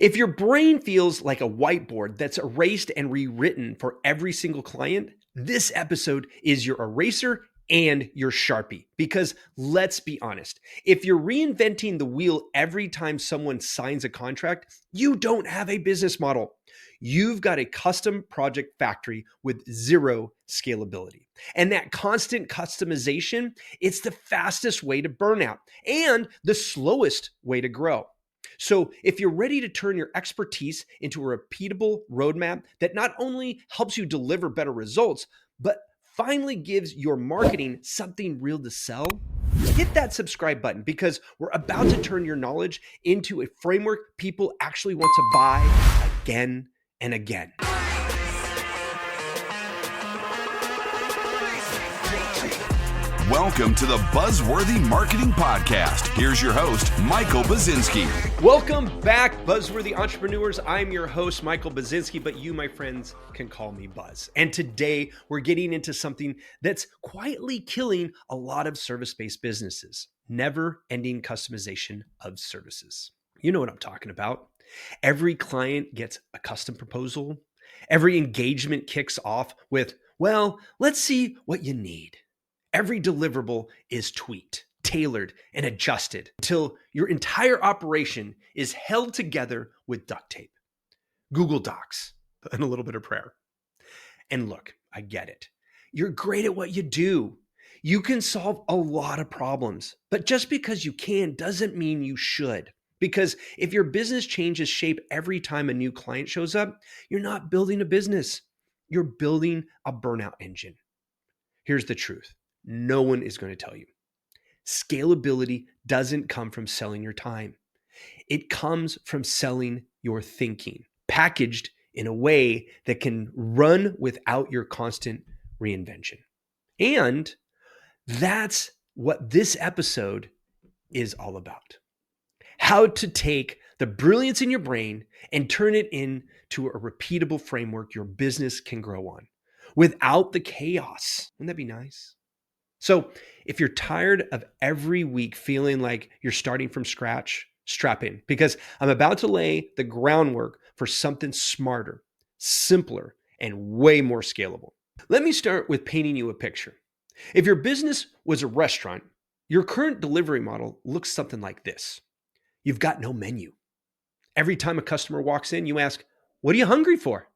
If your brain feels like a whiteboard that's erased and rewritten for every single client, this episode is your eraser and your Sharpie. Because let's be honest, if you're reinventing the wheel every time someone signs a contract, you don't have a business model. You've got a custom project factory with zero scalability. And that constant customization, it's the fastest way to burnout and the slowest way to grow. So if you're ready to turn your expertise into a repeatable roadmap that not only helps you deliver better results, but finally gives your marketing something real to sell, hit that subscribe button because we're about to turn your knowledge into a framework people actually want to buy again and again. Welcome to the Buzzworthy Marketing Podcast. Here's your host, Michael Buzinski. Welcome back, Buzzworthy Entrepreneurs. I'm your host, Michael Buzinski, but you, my friends, can call me Buzz. And today we're getting into something that's quietly killing a lot of service-based businesses: never-ending customization of services. You know what I'm talking about. Every client gets a custom proposal. Every engagement kicks off with, well, let's see what you need. Every deliverable is tweaked, tailored, and adjusted until your entire operation is held together with duct tape, Google Docs, and a little bit of prayer. And look, I get it. You're great at what you do. You can solve a lot of problems, but just because you can doesn't mean you should. Because if your business changes shape every time a new client shows up, you're not building a business. You're building a burnout engine. Here's the truth. No one is going to tell you. Scalability doesn't come from selling your time. It comes from selling your thinking, packaged in a way that can run without your constant reinvention. And that's what this episode is all about. How to take the brilliance in your brain and turn it into a repeatable framework your business can grow on without the chaos. Wouldn't that be nice? So if you're tired of every week feeling like you're starting from scratch, strap in, because I'm about to lay the groundwork for something smarter, simpler, and way more scalable. Let me start with painting you a picture. If your business was a restaurant, your current delivery model looks something like this. You've got no menu. Every time a customer walks in, you ask, "What are you hungry for?"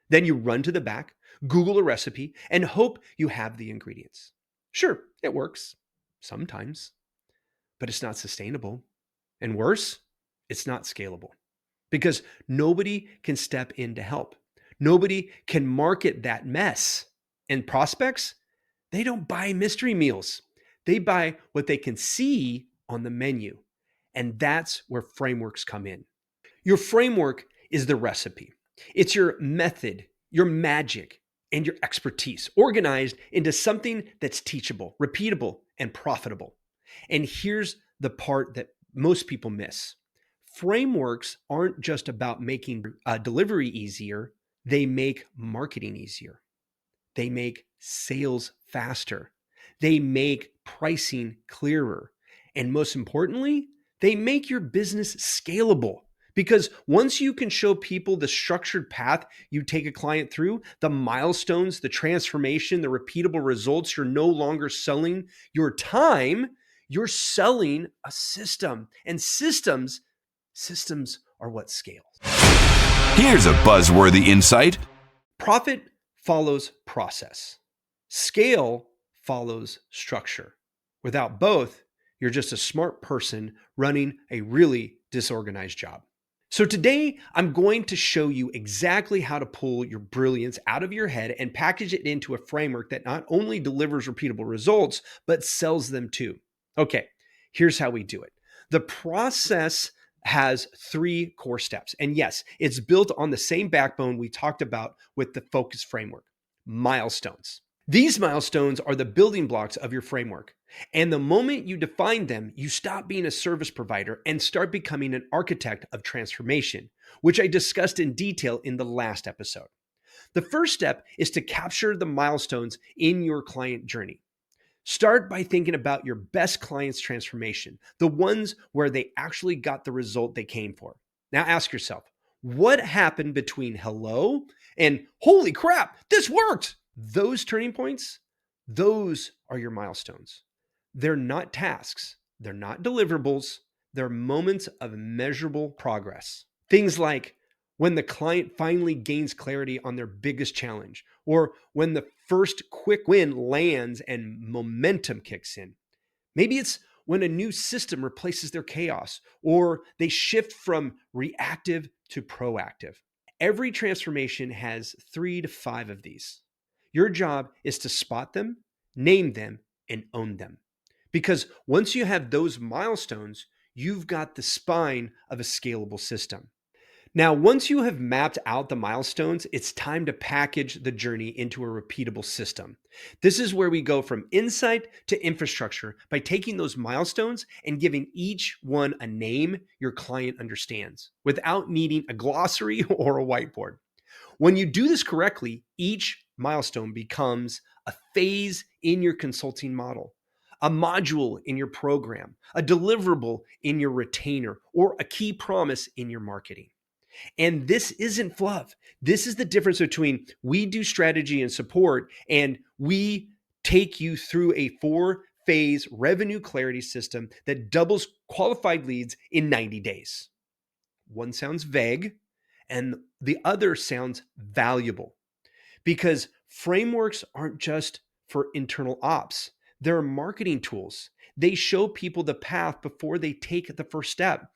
Then you run to the back, Google a recipe, and hope you have the ingredients. Sure, it works sometimes, but it's not sustainable. And worse, it's not scalable because nobody can step in to help. Nobody can market that mess. And prospects, they don't buy mystery meals. They buy what they can see on the menu. And that's where frameworks come in. Your framework is the recipe. It's your method, your magic, and your expertise organized into something that's teachable, repeatable, and profitable. And here's the part that most people miss. Frameworks aren't just about making delivery easier. They make marketing easier. They make sales faster. They make pricing clearer. And most importantly, they make your business scalable. Because once you can show people the structured path you take a client through, the milestones, the transformation, the repeatable results, you're no longer selling your time, you're selling a system. And systems are what scales. Here's a buzzworthy insight. Profit follows process. Scale follows structure. Without both, you're just a smart person running a really disorganized job. So today, I'm going to show you exactly how to pull your brilliance out of your head and package it into a framework that not only delivers repeatable results, but sells them too. Okay, here's how we do it. The process has 3 core steps. And yes, it's built on the same backbone we talked about with the focus framework: milestones. These milestones are the building blocks of your framework. And the moment you define them, you stop being a service provider and start becoming an architect of transformation, which I discussed in detail in the last episode. The first step is to capture the milestones in your client journey. Start by thinking about your best client's transformation, the ones where they actually got the result they came for. Now ask yourself, what happened between hello and holy crap, this worked? Those turning points, those are your milestones. They're not tasks, they're not deliverables, they're moments of measurable progress. Things like when the client finally gains clarity on their biggest challenge, or when the first quick win lands and momentum kicks in. Maybe it's when a new system replaces their chaos, or they shift from reactive to proactive. Every transformation has 3 to 5 of these. Your job is to spot them, name them, and own them. Because once you have those milestones, you've got the spine of a scalable system. Now, once you have mapped out the milestones, it's time to package the journey into a repeatable system. This is where we go from insight to infrastructure by taking those milestones and giving each one a name your client understands without needing a glossary or a whiteboard. When you do this correctly, each milestone becomes a phase in your consulting model, a module in your program, a deliverable in your retainer, or a key promise in your marketing. And this isn't fluff. This is the difference between we do strategy and support and we take you through a 4-phase revenue clarity system that doubles qualified leads in 90 days. One sounds vague and the other sounds valuable because frameworks aren't just for internal ops. They're marketing tools. They show people the path before they take the first step.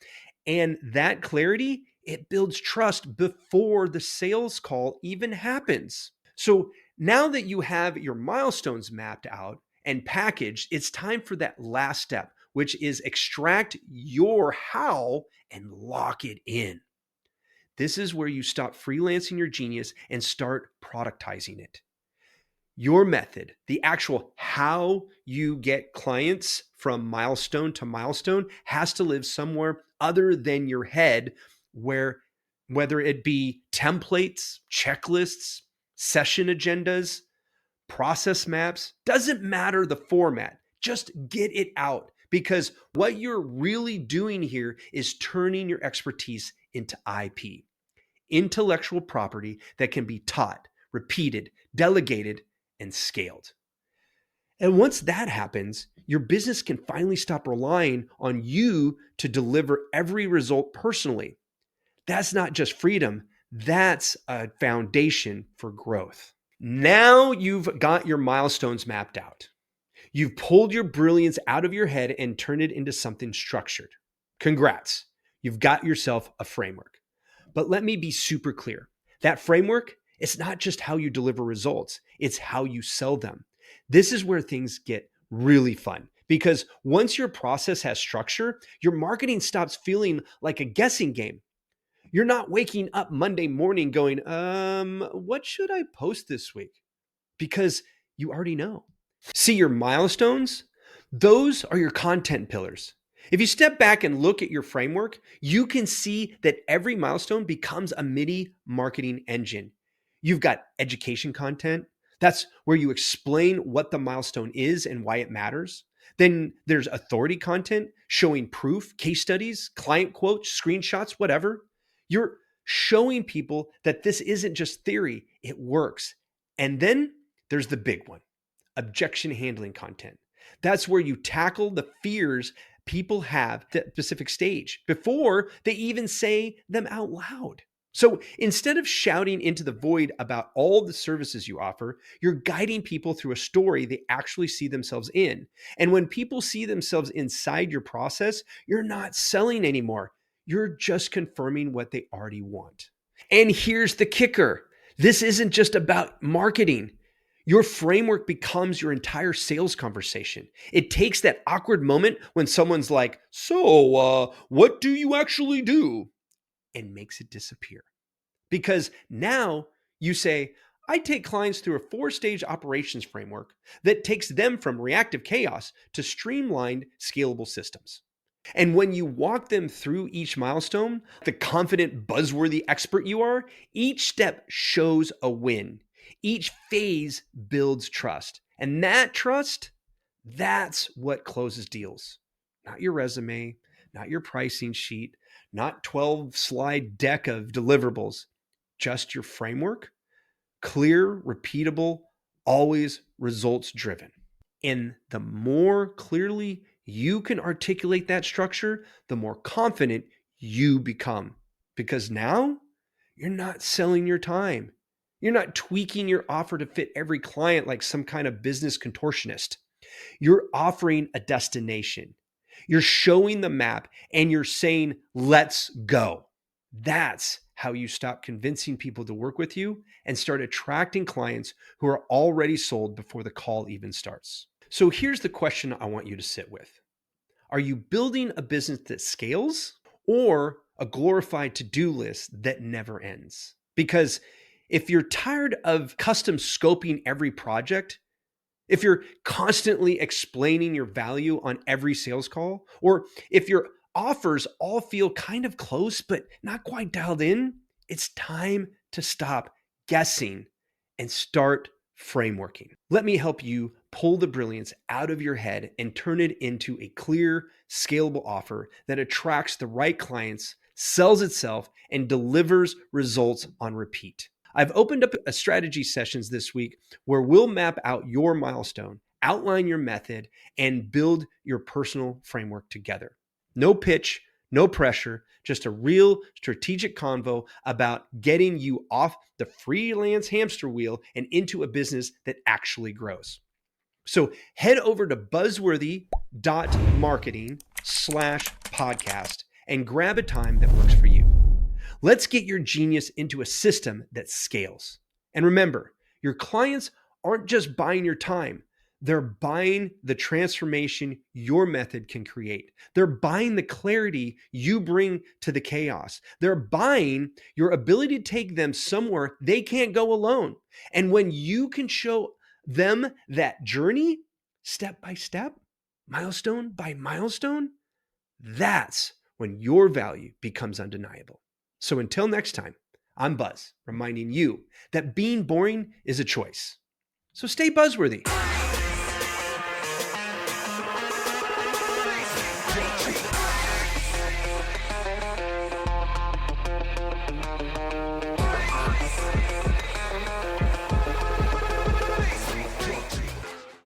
And that clarity, it builds trust before the sales call even happens. So now that you have your milestones mapped out and packaged, it's time for that last step, which is extract your how and lock it in. This is where you stop freelancing your genius and start productizing it. Your method, the actual how you get clients from milestone to milestone, has to live somewhere other than your head, where whether it be templates, checklists, session agendas, process maps, doesn't matter the format. Just get it out, because what you're really doing here is turning your expertise into IP, intellectual property that can be taught, repeated, delegated, and scaled. And once that happens, your business can finally stop relying on you to deliver every result personally. That's not just freedom, that's a foundation for growth. Now you've got your milestones mapped out. You've pulled your brilliance out of your head and turned it into something structured. Congrats, you've got yourself a framework. But let me be super clear. That framework, it's not just how you deliver results, it's how you sell them. This is where things get really fun, because once your process has structure, your marketing stops feeling like a guessing game. You're not waking up Monday morning going, what should I post this week? Because you already know. See, your milestones, those are your content pillars. If you step back and look at your framework, you can see that every milestone becomes a mini marketing engine. You've got education content. That's where you explain what the milestone is and why it matters. Then there's authority content showing proof, case studies, client quotes, screenshots, whatever. You're showing people that this isn't just theory, it works. And then there's the big one, objection handling content. That's where you tackle the fears people have at that specific stage before they even say them out loud. So instead of shouting into the void about all the services you offer, you're guiding people through a story they actually see themselves in. And when people see themselves inside your process, you're not selling anymore. You're just confirming what they already want. And here's the kicker. This isn't just about marketing. Your framework becomes your entire sales conversation. It takes that awkward moment when someone's like, so what do you actually do? And makes it disappear. Because now you say, I take clients through a 4-stage operations framework that takes them from reactive chaos to streamlined, scalable systems. And when you walk them through each milestone, the confident, buzzworthy expert you are, each step shows a win. Each phase builds trust. And that trust, that's what closes deals. Not your resume, not your pricing sheet, not 12 slide deck of deliverables, just your framework, clear, repeatable, always results driven. And the more clearly you can articulate that structure, the more confident you become. Because now you're not selling your time. You're not tweaking your offer to fit every client like some kind of business contortionist. You're offering a destination. You're showing the map and you're saying, let's go. That's how you stop convincing people to work with you and start attracting clients who are already sold before the call even starts. So here's the question I want you to sit with. Are you building a business that scales or a glorified to-do list that never ends? Because if you're tired of custom scoping every project, if you're constantly explaining your value on every sales call, or if your offers all feel kind of close but not quite dialed in, it's time to stop guessing and start frameworking. Let me help you pull the brilliance out of your head and turn it into a clear, scalable offer that attracts the right clients, sells itself, and delivers results on repeat. I've opened up a strategy sessions this week where we'll map out your milestone, outline your method, and build your personal framework together. No pitch, no pressure, just a real strategic convo about getting you off the freelance hamster wheel and into a business that actually grows. So head over to buzzworthy.marketing/podcast and grab a time that works for you. Let's get your genius into a system that scales. And remember, your clients aren't just buying your time. They're buying the transformation your method can create. They're buying the clarity you bring to the chaos. They're buying your ability to take them somewhere they can't go alone. And when you can show them that journey, step by step, milestone by milestone, that's when your value becomes undeniable. So until next time, I'm Buzz, reminding you that being boring is a choice. So stay buzzworthy.